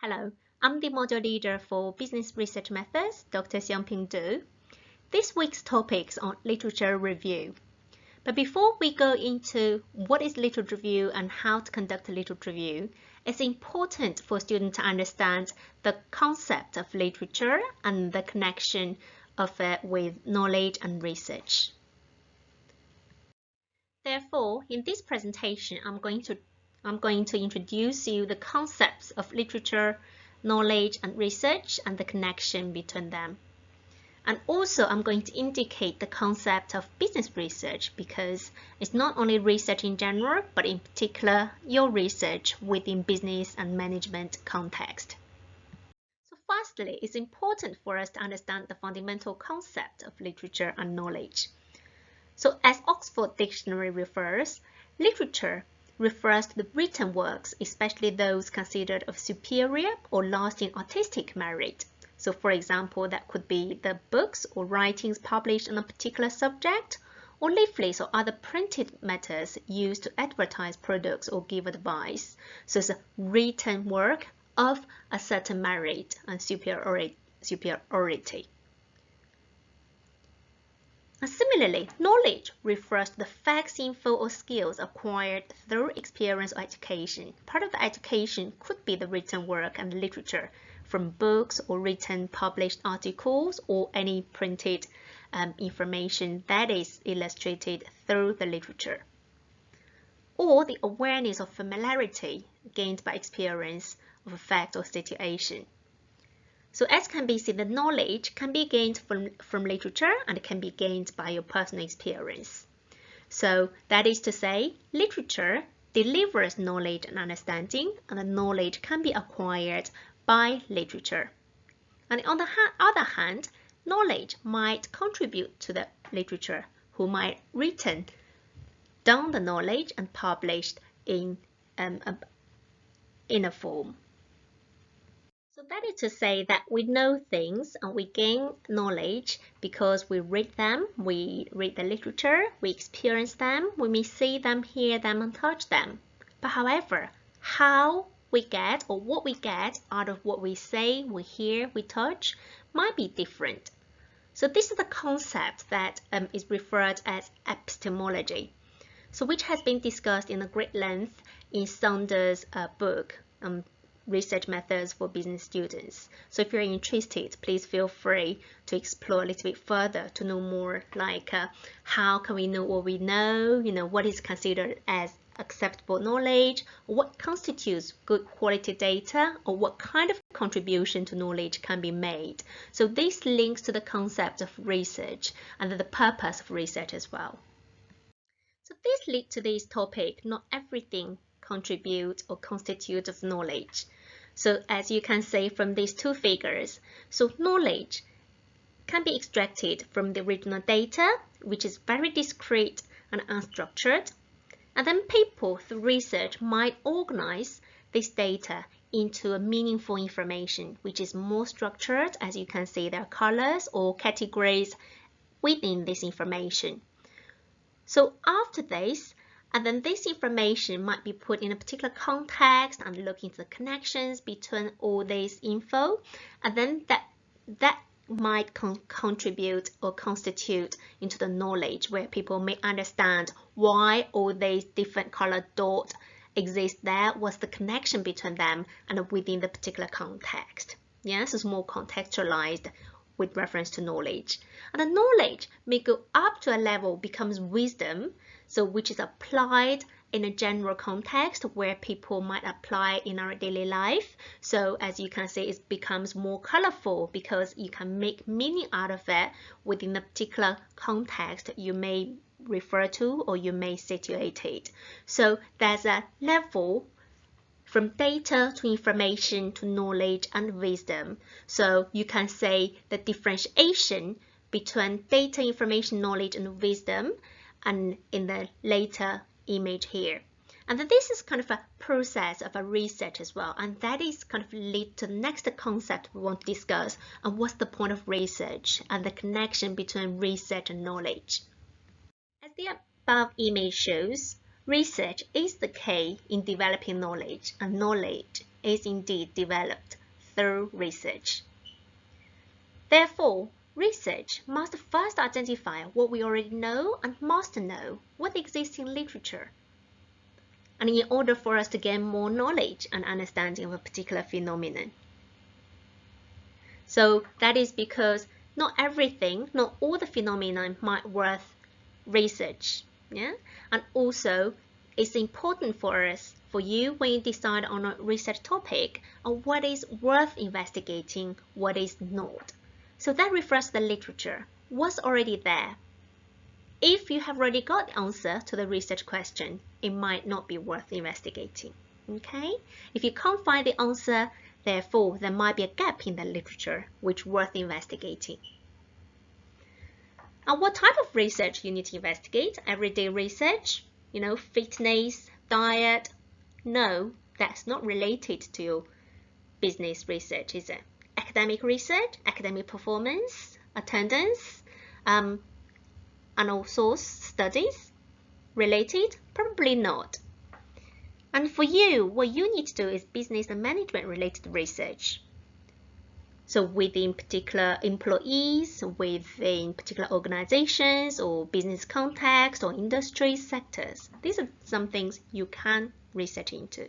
Hello, I'm the module leader for Business Research Methods, Dr. Xiangping Du. This week's topics on literature review. But before we go into what is literature review and how to conduct a literature review, it's important for students to understand the concept of literature and the connection of it with knowledge and research. Therefore, in this presentation, I'm going to introduce you the concepts of literature, knowledge and research and the connection between them. And also I'm going to indicate the concept of business research because it's not only research in general, but in particular your research within business and management context. So firstly, it's important for us to understand the fundamental concept of literature and knowledge. So as Oxford Dictionary refers, literature refers to the written works, especially those considered of superior or lasting artistic merit. So for example, that could be the books or writings published on a particular subject, or leaflets or other printed matters used to advertise products or give advice. So it's a written work of a certain merit and superiority. And similarly, knowledge refers to the facts, info, or skills acquired through experience or education. Part of the education could be the written work and literature from books or written published articles or any printed information that is illustrated through the literature. Or the awareness of familiarity gained by experience of a fact or situation. So as can be seen, the knowledge can be gained from literature and it can be gained by your personal experience. So that is to say, literature delivers knowledge and understanding, and the knowledge can be acquired by literature. And on the other hand, knowledge might contribute to the literature, who might written down the knowledge and published in a form. So that is to say that we know things and we gain knowledge because we read them, we read the literature, we experience them, we may see them, hear them and touch them. But however, how we get or what we get out of what we say, we hear, we touch might be different. So this is the concept that is referred as epistemology, so which has been discussed in a great length in Saunders' book, Research Methods for Business Students. So if you're interested, please feel free to explore a little bit further to know more, like how can we know what we know, what is considered as acceptable knowledge, or what constitutes good quality data, or what kind of contribution to knowledge can be made. So this links to the concept of research and the purpose of research as well. So this leads to this topic, not everything contribute or constitute of knowledge. So as you can see from these two figures, so knowledge can be extracted from the original data, which is very discrete and unstructured. And then people through research might organize this data into a meaningful information, which is more structured. As you can see, there are colors or categories within this information. So after this, and then this information might be put in a particular context and look into the connections between all this info. And then that might contribute or constitute into the knowledge where people may understand why all these different colored dots exist there, what's the connection between them and within the particular context. Yes, it's more contextualized with reference to knowledge. And the knowledge may go up to a level becomes wisdom, so which is applied in a general context where people might apply in our daily life. So as you can see, it becomes more colorful because you can make meaning out of it within a particular context you may refer to or you may situate it. So there's a level from data to information to knowledge and wisdom. So you can say the differentiation between data, information, knowledge and wisdom, and in the later image here. And then this is kind of a process of a research as well, and that is kind of lead to the next concept we want to discuss, and what's the point of research and the connection between research and knowledge. As the above image shows, research is the key in developing knowledge, and knowledge is indeed developed through research. Therefore, research must first identify what we already know and must know what exists in literature. And in order for us to gain more knowledge and understanding of a particular phenomenon. So that is because not everything, not all the phenomena might worth research. Yeah? And also, it's important for us, for you, when you decide on a research topic, on what is worth investigating, what is not. So that refers to the literature, what's already there. If you have already got the answer to the research question, it might not be worth investigating. Okay? If you can't find the answer, therefore, there might be a gap in the literature which is worth investigating. And what type of research you need to investigate? Everyday research, fitness, diet? No, that's not related to business research, is it? Academic research, academic performance, attendance, and all sorts studies related? Probably not. And for you, what you need to do is business and management related research. So within particular employees, within particular organizations or business context or industry sectors. These are some things you can research into.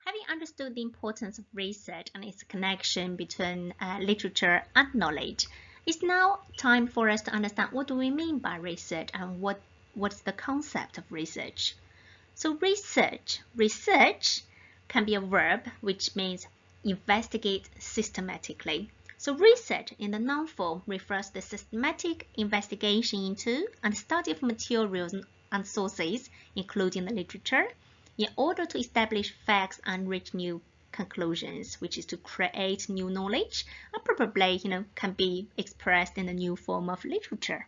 Having understood the importance of research and its connection between literature and knowledge, it's now time for us to understand what do we mean by research and what's the concept of research. So research can be a verb which means investigate systematically. So research in the noun form refers to the systematic investigation into and study of materials and sources, including the literature, in order to establish facts and reach new conclusions, which is to create new knowledge, and probably, can be expressed in a new form of literature.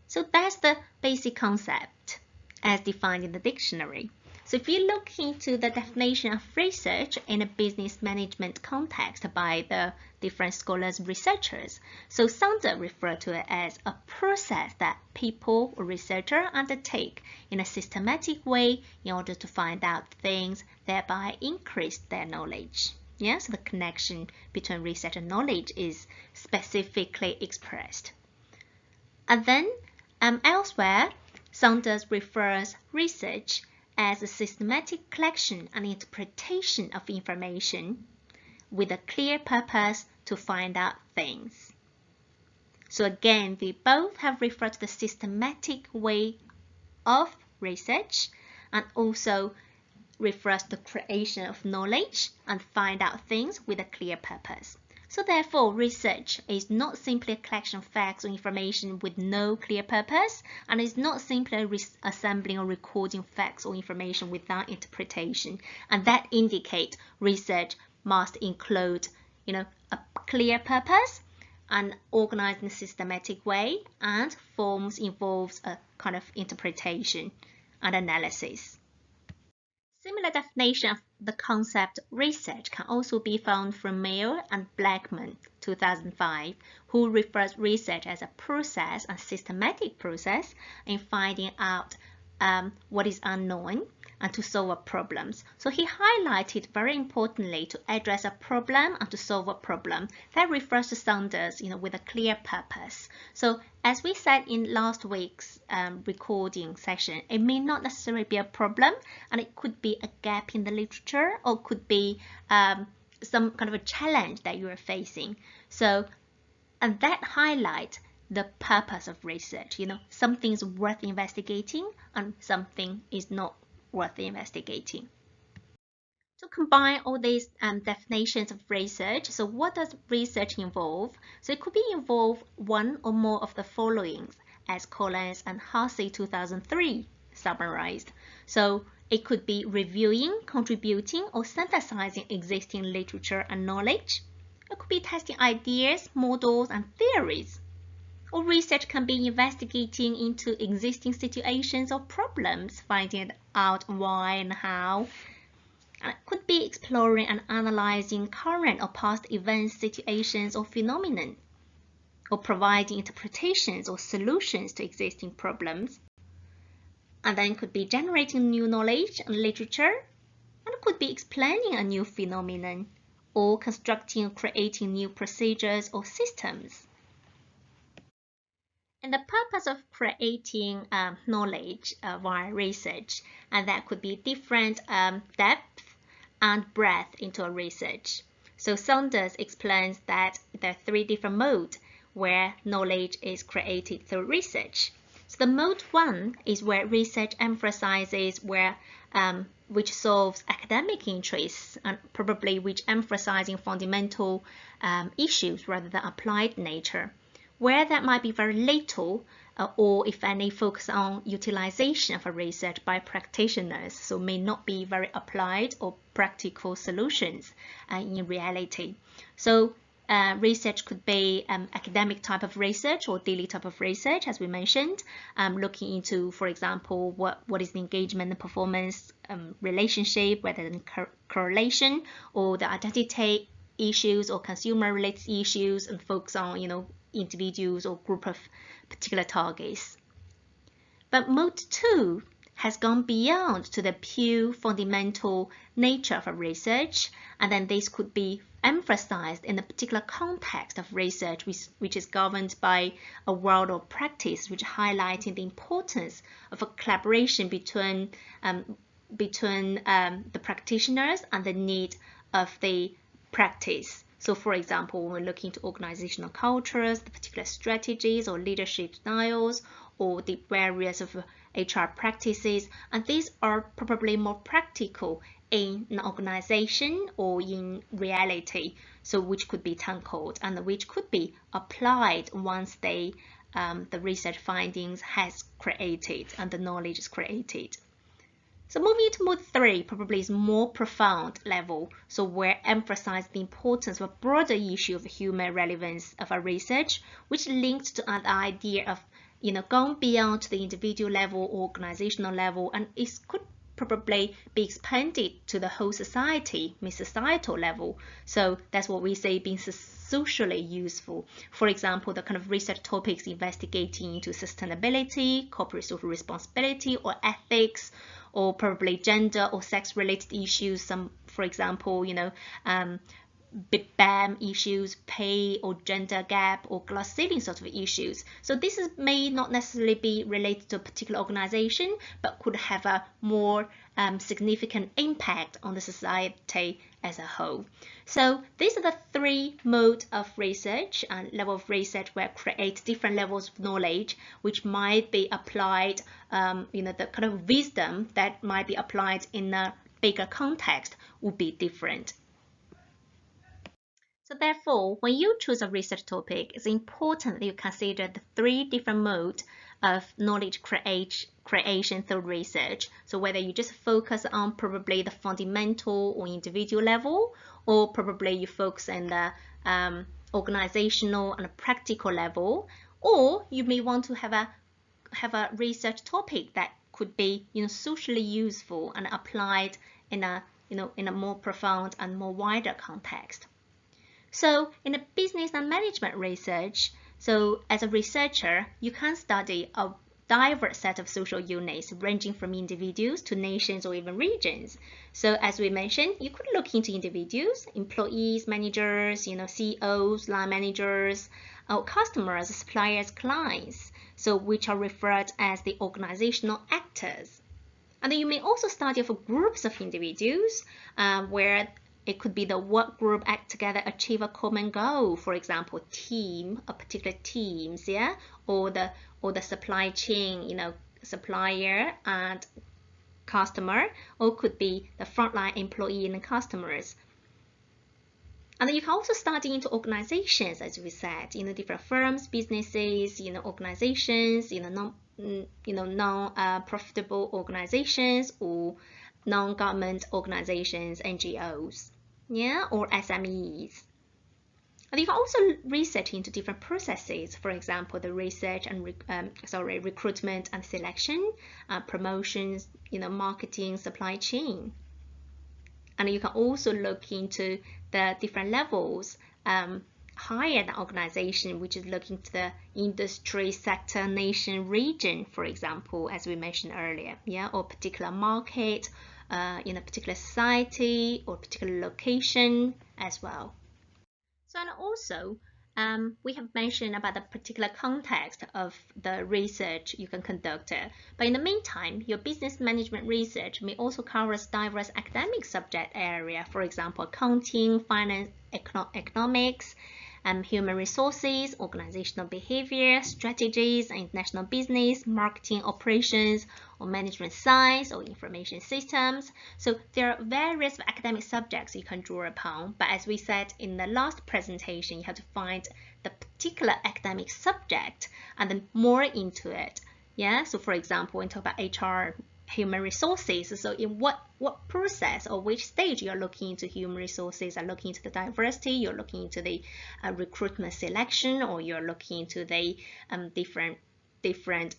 So that's the basic concept as defined in the dictionary. So if you look into the definition of research in a business management context by the different scholars and researchers, so Saunders referred to it as a process that people or researchers undertake in a systematic way in order to find out things, thereby increase their knowledge. Yeah, so the connection between research and knowledge is specifically expressed. And then elsewhere, Saunders refers research as a systematic collection and interpretation of information with a clear purpose to find out things. So again, we both have referred to the systematic way of research and also refers to the creation of knowledge and find out things with a clear purpose. So therefore, research is not simply a collection of facts or information with no clear purpose, and is not simply assembling or recording facts or information without interpretation. And that indicates research must include, a clear purpose and organized in a systematic way, and involves a kind of interpretation and analysis. Similar definition of the concept research can also be found from Mayer and Blackman, 2005, who refers research as a process, a systematic process in finding out what is unknown and to solve problems. So he highlighted very importantly to address a problem and to solve a problem. That refers to Saunders, with a clear purpose. So as we said in last week's recording session, it may not necessarily be a problem, and it could be a gap in the literature, or could be some kind of a challenge that you are facing. So, and that highlights the purpose of research. Something is worth investigating and something is not worth investigating. To combine all these definitions of research, so what does research involve? So it could involve one or more of the following, as Collins and Hussey 2003 summarized. So it could be reviewing, contributing, or synthesizing existing literature and knowledge. It could be testing ideas, models, and theories. Or research can be investigating into existing situations or problems, finding out why and how. It could be exploring and analyzing current or past events, situations, or phenomena, or providing interpretations or solutions to existing problems. And then could be generating new knowledge and literature, and it could be explaining a new phenomenon, or constructing or creating new procedures or systems. And the purpose of creating knowledge via research, and that could be different depth and breadth into a research. So Saunders explains that there are 3 different modes where knowledge is created through research. So the mode 1 is where research emphasizes which solves academic interests and probably which emphasizing fundamental issues rather than applied nature, where that might be very little or if any focus on utilization of a research by practitioners, so may not be very applied or practical solutions in reality. So research could be academic type of research or daily type of research, as we mentioned, looking into, for example, what is the engagement and performance relationship, whether in correlation or the identity issues or consumer related issues, and focus on individuals or group of particular targets. But mode 2 has gone beyond to the pure fundamental nature of a research, and then this could be emphasized in a particular context of research which is governed by a world of practice, which highlighting the importance of a collaboration between the practitioners and the need of the practice. So for example, when we're looking to organizational cultures, the particular strategies or leadership styles, or the various of HR practices, and these are probably more practical in an organization or in reality, so which could be tackled and which could be applied once the research findings has created and the knowledge is created. So moving to mode 3 probably is more profound level, so where emphasize the importance of a broader issue of human relevance of a research, which linked to an idea of going beyond the individual level or organizational level, and it could probably be expanded to the whole society, societal level. So that's what we say being socially useful. For example, the kind of research topics investigating into sustainability, corporate social responsibility, or ethics, or probably gender or sex related issues. Some, for example, big bang issues, pay or gender gap or glass ceiling sort of issues. So this may not necessarily be related to a particular organization, but could have a more significant impact on the society as a whole. So these are the 3 modes of research and level of research where create different levels of knowledge, which might be applied, the kind of wisdom that might be applied in a bigger context would be different. So therefore, when you choose a research topic, it's important that you consider the 3 different modes of knowledge creation through research. So whether you just focus on probably the fundamental or individual level, or probably you focus on the organizational and practical level, or you may want to have a research topic that could be socially useful and applied in a more profound and more wider context. So in a business and management research, so as a researcher, you can study a diverse set of social units ranging from individuals to nations or even regions. So as we mentioned, you could look into individuals, employees, managers, CEOs, line managers, or customers, suppliers, clients, so which are referred as the organizational actors. And then you may also study for groups of individuals where it could be the work group act together, achieve a common goal. For example, team, a particular teams, yeah, or the supply chain, supplier and customer, or could be the frontline employee and customers. And then you can also study into organizations, as we said, different firms, businesses, organizations, non-profitable organizations or non-government organizations, NGOs, yeah, or SMEs. And you can also research into different processes, for example, the research and recruitment and selection, promotions, marketing, supply chain. And you can also look into the different levels higher than organization, which is looking to the industry, sector, nation, region, for example, as we mentioned earlier, yeah, or particular market in a particular society or particular location, as well. So, and also, we have mentioned about the particular context of the research you can conduct. But in the meantime, your business management research may also cover diverse academic subject area, for example, accounting, finance, economics, human resources, organizational behavior, strategies, international business, marketing operations, or management science, or information systems. So there are various academic subjects you can draw upon, but as we said in the last presentation, you have to find the particular academic subject and then more into it. Yeah, so for example, when we talk about HR, human resources, so in what process or which stage you're looking into human resources, are looking into the diversity, you're looking into the recruitment selection, or you're looking into the different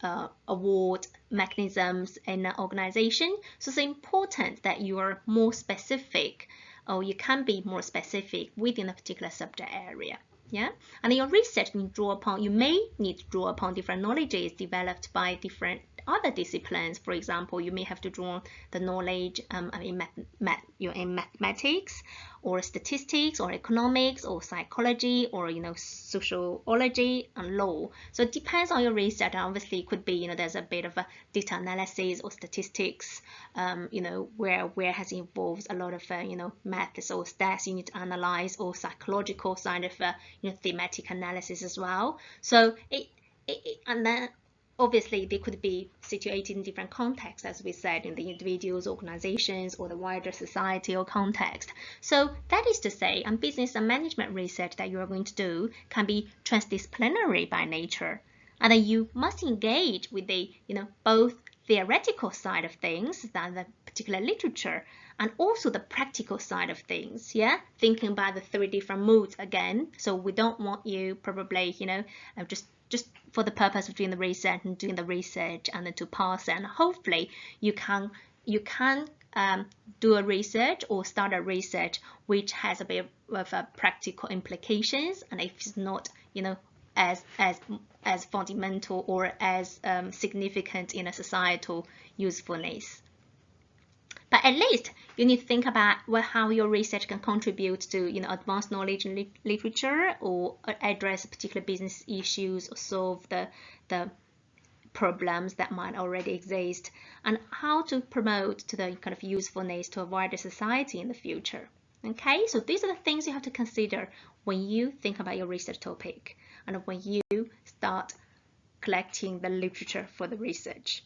award mechanisms in an organization. So it's important that you are more specific, or you can be more specific within a particular subject area. Yeah, and in your research you may need to draw upon different knowledges developed by different other disciplines. For example, you may have to draw the knowledge in mathematics, or statistics, or economics, or psychology, or sociology and law. So it depends on your research. Obviously, it could be there's a bit of a data analysis or statistics, where has involved a lot of maths or stats you need to analyze, or psychological side of thematic analysis as well. So and then obviously they could be situated in different contexts, as we said, in the individuals, organizations, or the wider society or context. So that is to say, business and management research that you are going to do can be transdisciplinary by nature, and then you must engage with the both theoretical side of things, than the particular literature, and also the practical side of things. Yeah, thinking about the 3 different moods again. So we don't want you probably just for the purpose of doing the research and then to pass, and hopefully you can do a research or start a research which has a bit of practical implications, and if it's not as fundamental or as significant in a societal usefulness. But at least you need to think about how your research can contribute to advanced knowledge in literature, or address particular business issues, or solve the problems that might already exist, and how to promote to the kind of usefulness to a wider society in the future. Okay, so these are the things you have to consider when you think about your research topic and when you start collecting the literature for the research.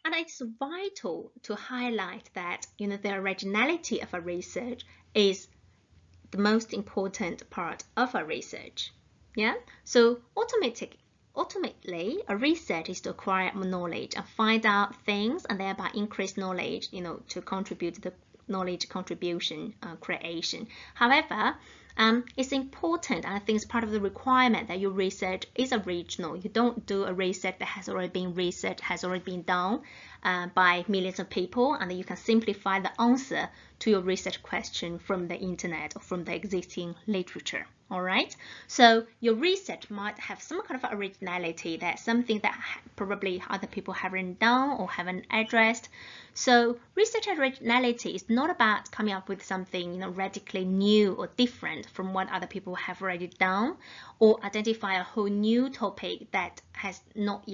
And it's vital to highlight that the originality of a research is the most important part of a research. Yeah, so ultimately a research is to acquire more knowledge and find out things, and thereby increase knowledge to contribute to the knowledge contribution creation. However, it's important, and I think it's part of the requirement, that your research is original. You don't do a research that has already been done by millions of people, and then you can simplify the answer to your research question from the internet or from the existing literature. All right, so your research might have some kind of originality, that's something that probably other people haven't done or haven't addressed. So research originality is not about coming up with something radically new or different from what other people have already done, or identify a whole new topic that has not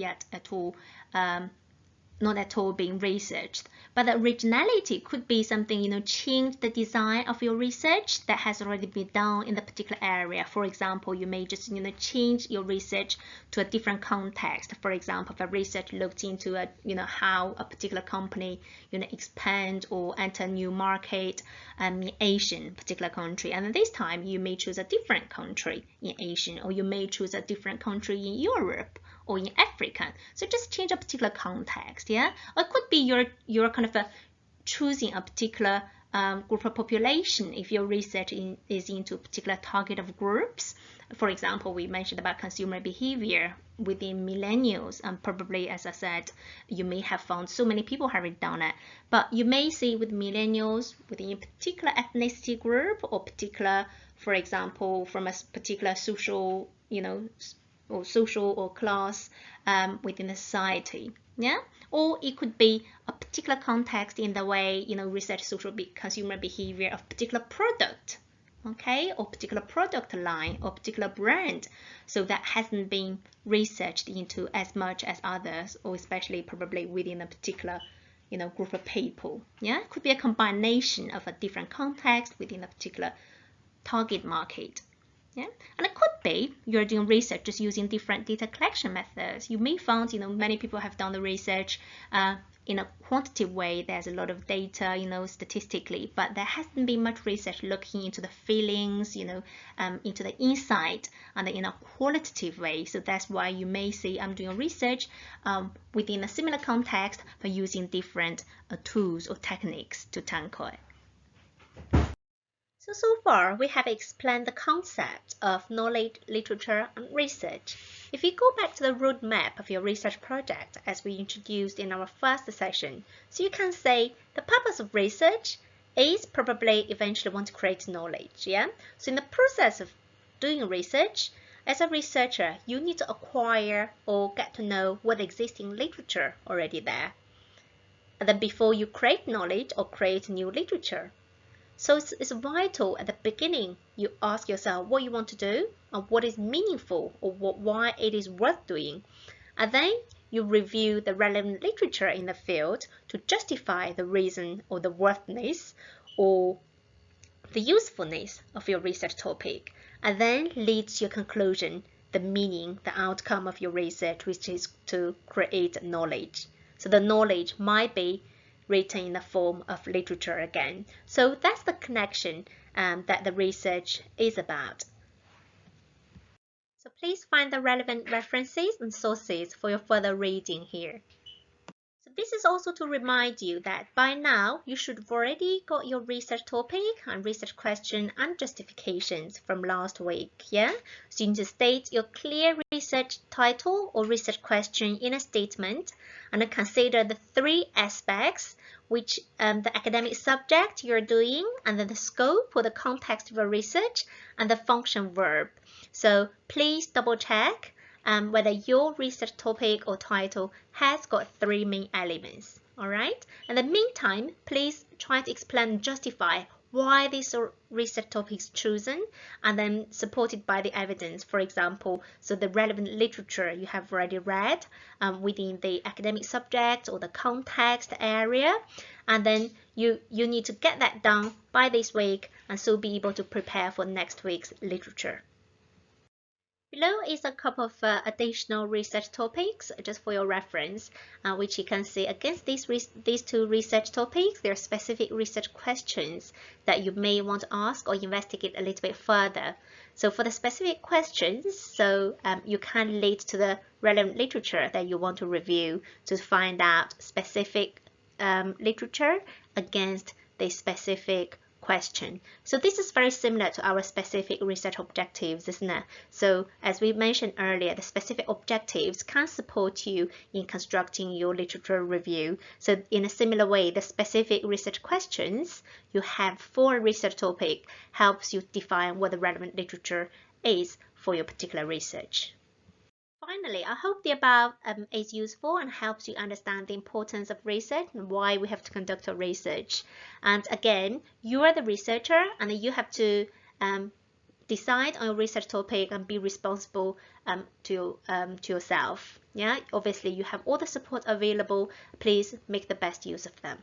at all being researched. But the originality could be something, change the design of your research that has already been done in the particular area. For example, you may just, change your research to a different context. For example, if a research looked into how a particular company, expand or enter a new market in Asian particular country, and this time you may choose a different country in Asian, or you may choose a different country in Europe or in Africa. So just change a particular context. Yeah, or it could be you're kind of choosing a particular group of population if your research is into a particular target of groups. For example, we mentioned about consumer behavior within millennials, and probably, as I said, you may have found so many people having done it, but you may see with millennials within a particular ethnicity group, or particular, for example, from a particular social, or class within the society. Yeah, or it could be a particular context in the way research social consumer behavior of particular product, okay, or particular product line or particular brand, so that hasn't been researched into as much as others, or especially probably within a particular group of people. Yeah, it could be a combination of a different context within a particular target market. Yeah, and it could be you're doing research just using different data collection methods. You may find, many people have done the research in a quantitative way. There's a lot of data, statistically, but there hasn't been much research looking into the feelings, into the insight, and in a qualitative way. So that's why you may see I'm doing research within a similar context, but using different tools or techniques to tackle it. So far, we have explained the concept of knowledge, literature, and research. If you go back to the roadmap of your research project as we introduced in our first session, so you can say the purpose of research is probably eventually want to create knowledge, yeah? So in the process of doing research, as a researcher, you need to acquire or get to know what existing literature already there. And then before you create knowledge or create new literature. So it's vital at the beginning you ask yourself what you want to do and what is meaningful or why it is worth doing. And then you review the relevant literature in the field to justify the reason or the worthiness or the usefulness of your research topic. And then leads to your conclusion, the meaning, the outcome of your research, which is to create knowledge. So the knowledge might be written in the form of literature again. So that's the connection that the research is about. So please find the relevant references and sources for your further reading here. So this is also to remind you that by now you should have already got your research topic and research question and justifications from last week, yeah? So you need to state your clear research title or research question in a statement and consider the three aspects which the academic subject you're doing, and then the scope or the context of your research, and the function verb. So please double check whether your research topic or title has got three main elements. All right. In the meantime, please try to explain and justify why this research topic is chosen, and then supported by the evidence. For example, so the relevant literature you have already read within the academic subject or the context area, and then you need to get that done by this week, and so be able to prepare for next week's literature. Below is a couple of additional research topics just for your reference, which you can see against these two research topics. There are specific research questions that you may want to ask or investigate a little bit further. So for the specific questions, so you can lead to the relevant literature that you want to review to find out specific literature against the specific question. So this is very similar to our specific research objectives, isn't it? So as we mentioned earlier, the specific objectives can support you in constructing your literature review. So in a similar way, the specific research questions you have for a research topic helps you define what the relevant literature is for your particular research. Finally, I hope the above is useful and helps you understand the importance of research and why we have to conduct our research. And again, you are the researcher and you have to decide on your research topic and be responsible to yourself. Yeah, obviously you have all the support available. Please make the best use of them.